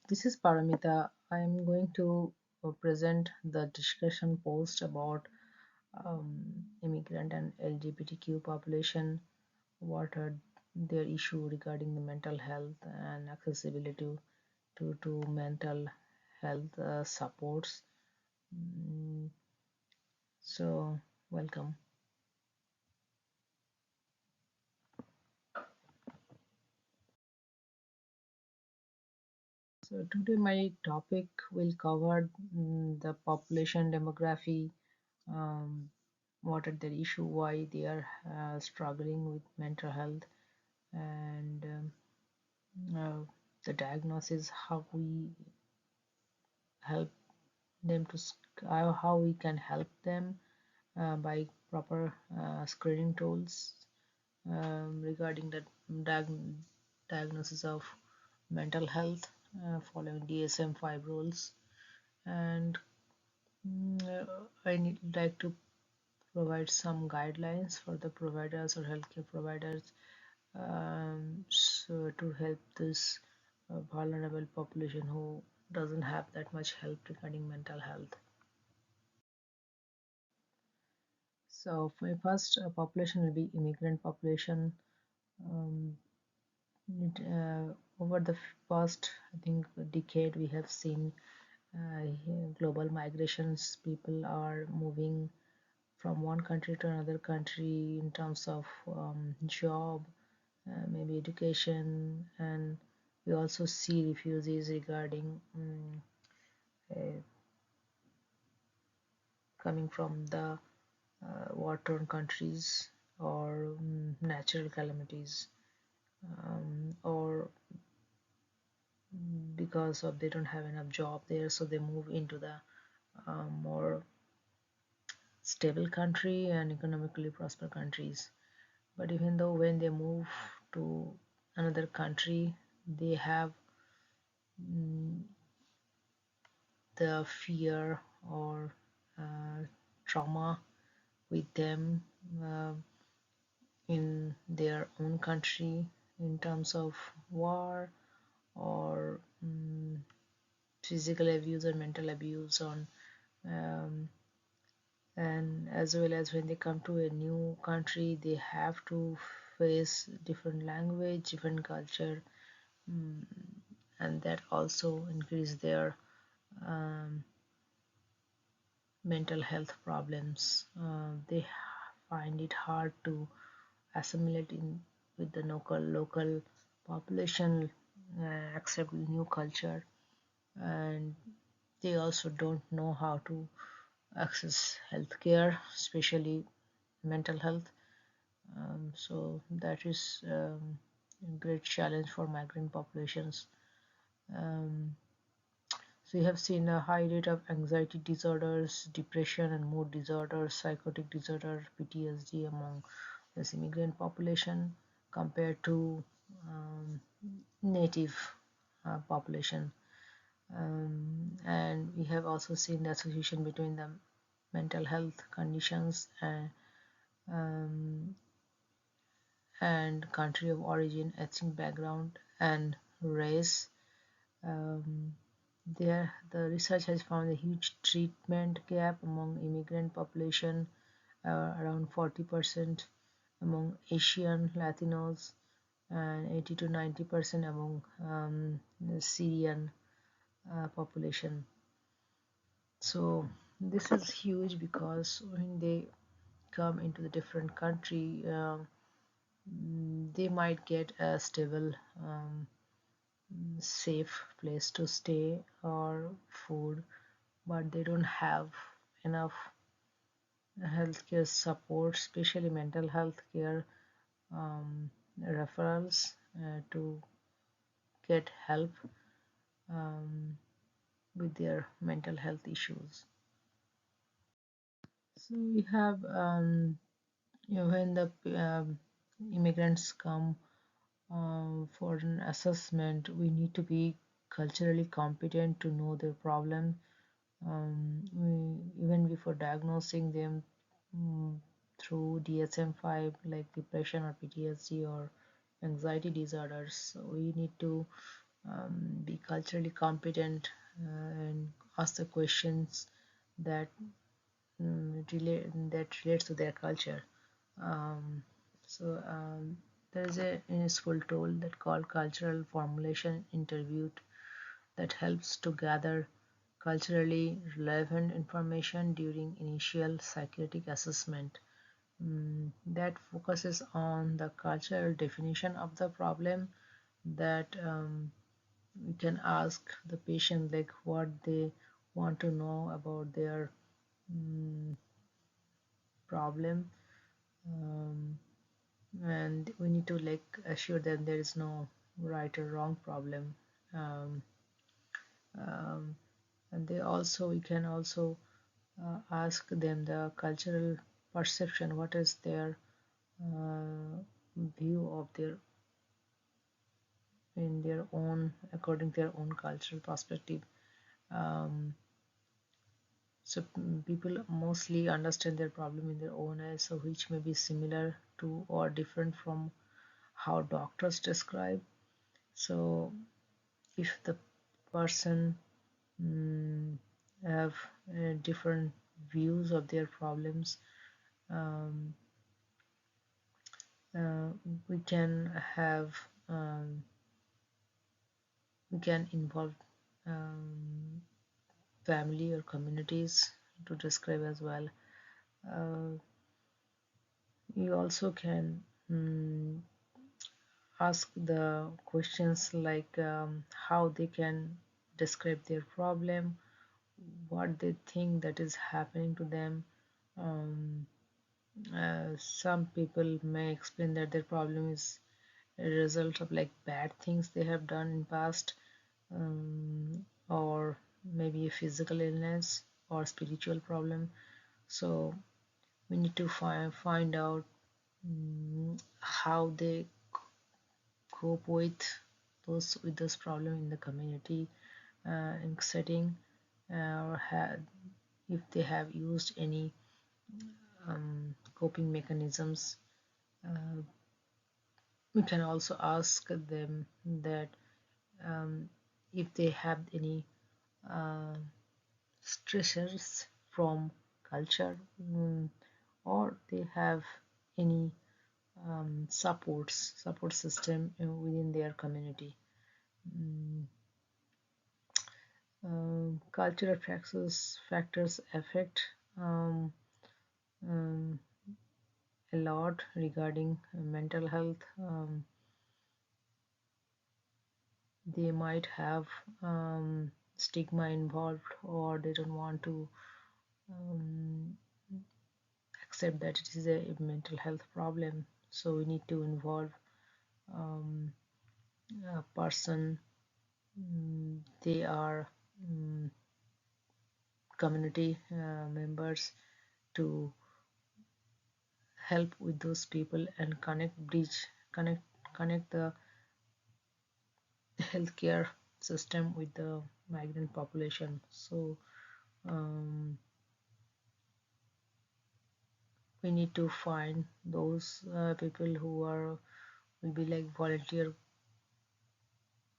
This is Paramita. I am going to present the discussion post about immigrant and LGBTQ population, what are their issue regarding the mental health and accessibility to mental health supports. Mm, so, welcome. So, today my topic will cover the population demography, um, what are their issue, why they are struggling with mental health, and the diagnosis, how we help them to how we can help them by proper screening tools regarding the diagnosis of mental health following DSM-5 rules. And I need like to provide some guidelines for the providers or healthcare providers, so to help this vulnerable population who doesn't have that much help regarding mental health. So my first population will be immigrant population. Um, over the past, I think, decade, we have seen global migrations. People are moving from one country to another country in terms of job, maybe education, and we also see refugees regarding uh, coming from the war-torn countries or natural calamities, or because of they don't have enough job there, so they move into the more stable country and economically prosper countries. But even though when they move to another country, they have mm, the fear or trauma with them uh, in their own country in terms of war or physical abuse or mental abuse on, um, and as well as when they come to a new country they have to face different language, different culture, mm, and that also increase their um, mental health problems. They find it hard to assimilate in with the local population, accept new culture, and they also don't know how to access healthcare, especially mental health. So that is a great challenge for migrant populations. Um, so you have seen a high rate of anxiety disorders, depression and mood disorders, psychotic disorder, PTSD among this immigrant population compared to um, native population. And we have also seen the association between the mental health conditions um, and country of origin, ethnic background, and race. Um, there, the research has found a huge treatment gap among immigrant population, around 40% among Asian Latinos and 80 to 90% among the Syrian population. So this is huge because when they come into the different country, they might get a stable, safe place to stay or food, but they don't have enough healthcare support, especially mental health care, um, referrals to get help um, with their mental health issues. So we have, when the immigrants come for an assessment, we need to be culturally competent to know their problem. Even before diagnosing them mm, through DSM-5, like depression or PTSD or anxiety disorders, so we need to be culturally competent, and ask the questions that relates to their culture. Um, so there is a useful tool that called cultural formulation interview that helps to gather culturally relevant information during initial psychiatric assessment. That focuses on the cultural definition of the problem, that we can ask the patient like what they want to know about their mm, problem, um, and we need to like assure them there is no right or wrong problem. um, um, and they also we can also ask them the cultural perception, what is their uh, view of their in their own according to their own cultural perspective. um, People mostly understand their problem in their own way, so which may be similar to or different from how doctors describe. So if the person mm, have different views of their problems, um, uh, we can have we can involve um, family or communities to describe as well. Uh, you also can ask the questions like how they can describe their problem, what they think that is happening to them. Um, some people may explain that their problem is a result of like bad things they have done in past, or maybe a physical illness or spiritual problem. So we need to find out how they cope with those problem in the community in setting, or if they have used any coping mechanisms. Uh, we can also ask them that if they have any uh, stressors from culture, or they have any support system within their community. Mm, Cultural factors affect um, um, a lot regarding mental health. They might have stigma involved, or they don't want to um, accept that it is a mental health problem. So we need to involve um, a person. They are community members to help with those people and connect connect the healthcare system with the migrant population. So um, we need to find those people who are will be like volunteer,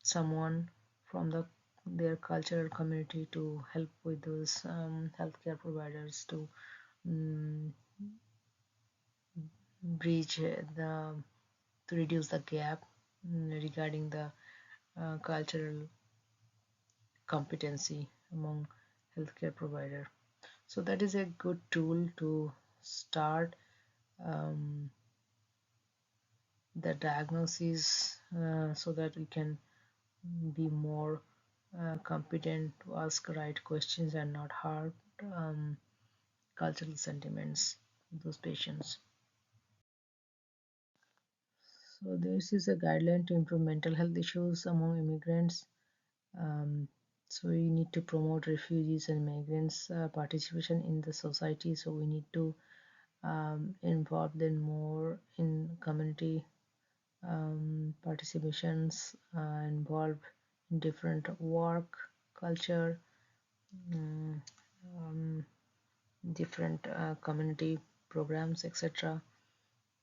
someone from their cultural community to help with those healthcare providers to um, bridge the to reduce the gap regarding the cultural competency among healthcare provider. So that is a good tool to start um, the diagnosis, so that we can be more competent to ask right questions and not hard um, cultural sentiments of those patients. So this is a guideline to improve mental health issues among immigrants. Um, so we need to promote refugees and migrants' participation in the society. So we need to involve them more in community participations, involved in different work, culture, mm, um, different community programs, etc.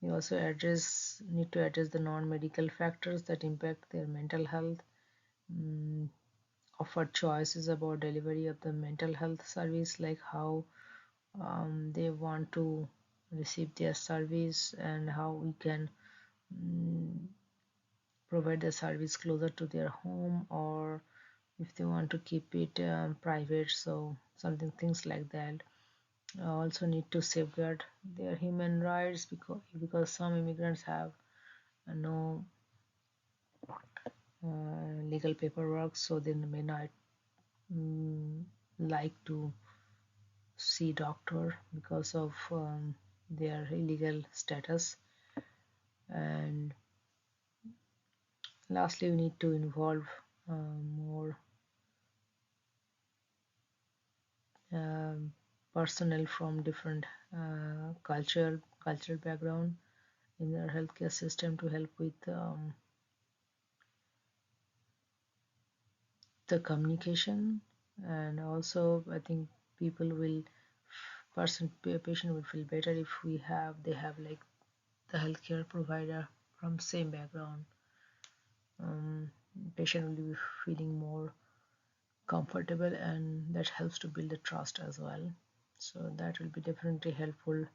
We also need to address the non-medical factors that impact their mental health, mm, offer choices about delivery of the mental health service, like how they want to receive their service and how we can mm, provide the service closer to their home, or if they want to keep it private, so something things like that. Also need to safeguard their human rights, because some immigrants have no legal paperwork, so they may not mm, like to see doctor because of their illegal status. And lastly, we need to involve more um, personnel from different cultural background in their healthcare system to help with the communication. And also I think people will patient will feel better if they have like the healthcare provider from same background. um, Patient will be feeling more comfortable, and that helps to build the trust as well. So that will be definitely helpful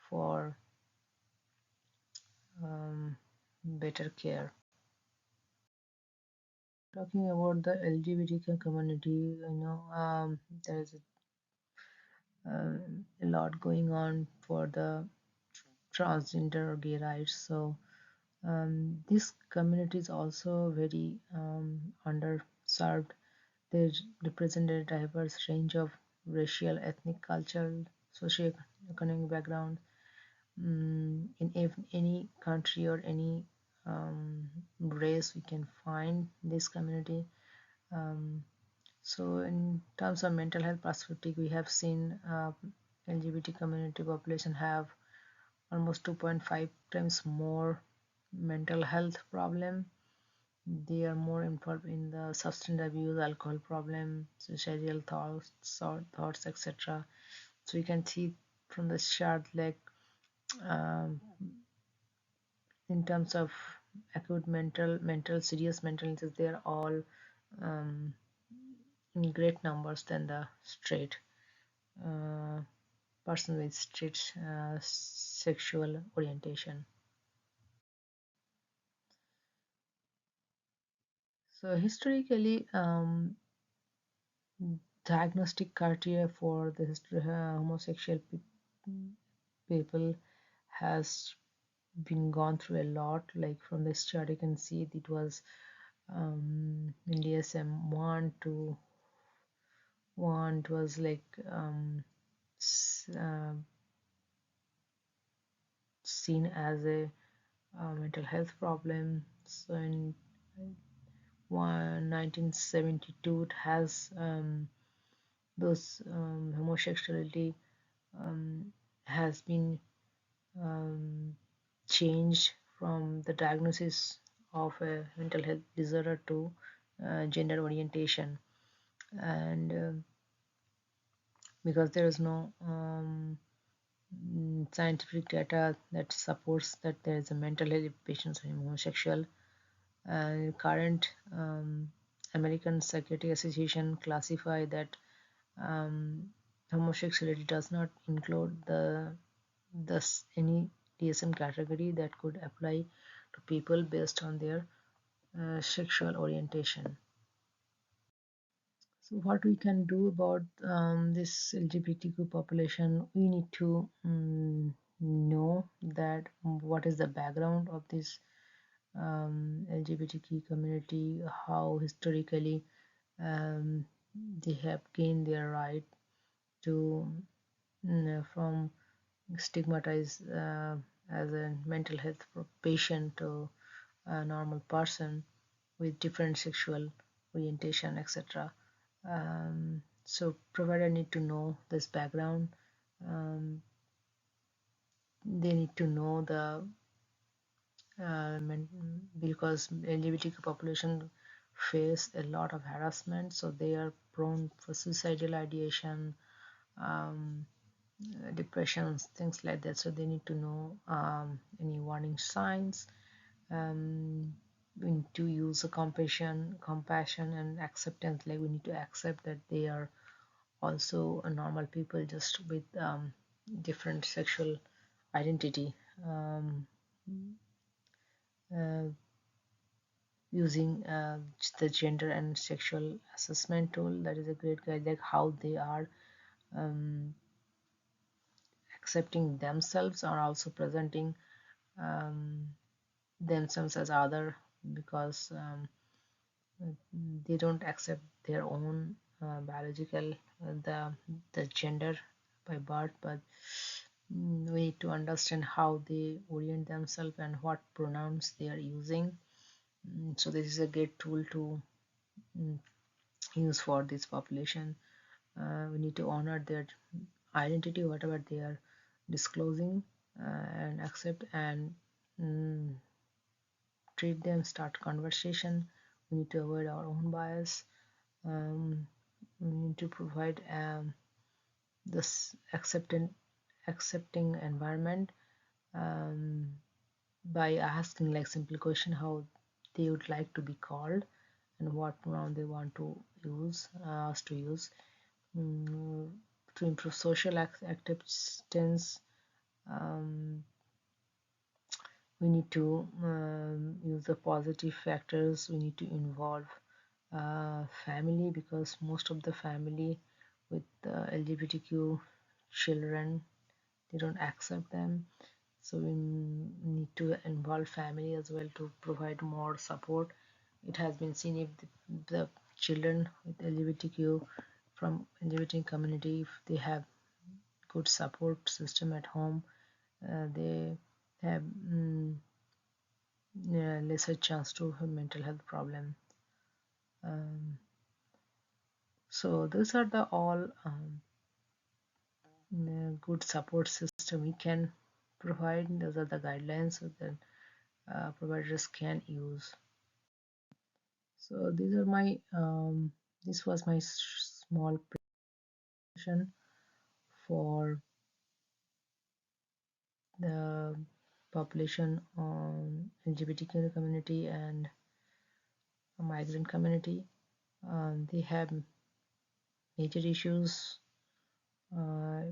for better care. Talking about the LGBTQ community, there is a lot going on for the transgender or gay rights. So this community is also very underserved. They represent a diverse range of racial, ethnic, cultural, socio-economic background. In any country or any race, we can find this community. Um, so, in terms of mental health perspective, we have seen LGBT community population have almost 2.5 times more mental health problem. They are more involved in the substance abuse, alcohol problem, suicidal thoughts, etc. So you can see from the chart, like um, in terms of acute serious mental illness, they are all um, in great numbers than the straight uh, person with straight sexual orientation. So historically, diagnostic criteria for the homosexual people has been gone through a lot. Like from this chart, you can see it was in DSM 1 to 1, it was like s- uh, seen as a mental health problem. So in 1972, it has those homosexuality um, has been um, changed from the diagnosis of a mental health disorder to gender orientation. And because there is no scientific data that supports that there is a mental health if patients are homosexual. And current American Psychiatric Association classify that um, homosexuality does not include any DSM category that could apply to people based on their sexual orientation. So what we can do about this LGBTQ population, we need to know that what is the background of this LGBTQ community, how historically um, they have gained their right to from stigmatized as a mental health patient to a normal person with different sexual orientation, etc. So provider need to know this background. Um, they need to know the because LGBTQ population face a lot of harassment, so they are prone for suicidal ideation, um, depressions, things like that. So they need to know any warning signs. Um, we need to use a compassion and acceptance. Like we need to accept that they are also a normal people, just with different sexual identity. Um, uh, Using the gender and sexual assessment tool, that is a great guide, like how they are um, accepting themselves, or also presenting um, themselves as other, because they don't accept their own biological the gender by birth, but we need to understand how they orient themselves and what pronouns they are using. So this is a great tool to mm, use for this population. We need to honor their identity, whatever they are disclosing, and accept, and mm, treat them, start conversation. We need to avoid our own bias. We need to provide this accepting environment, um, by asking like simple question how they would like to be called and what pronoun they want to use, us to use, mm, to improve social acceptance. um, we need to use the positive factors. We need to involve family, because most of the family with LGBTQ children, they don't accept them. So we need to involve family as well to provide more support. It has been seen, if the children with LGBTQ from LGBT community, if they have good support system at home, they have lesser chance to have mental health problem. Um, so those are the all good support system we can provide. Those are the guidelines that providers can use. So these are my this was my small presentation for the population on LGBTQ community and migrant community. They have major issues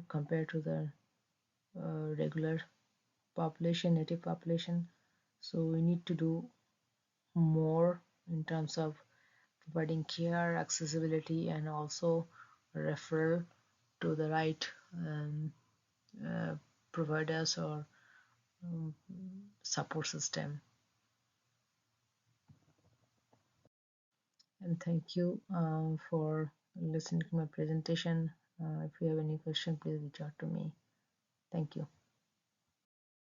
compared to the regular population, native population. So we need to do more in terms of providing care, accessibility, and also referral to the right uh, providers or um, support system. And thank you for listening to my presentation. If you have any question, please reach out to me. Thank you.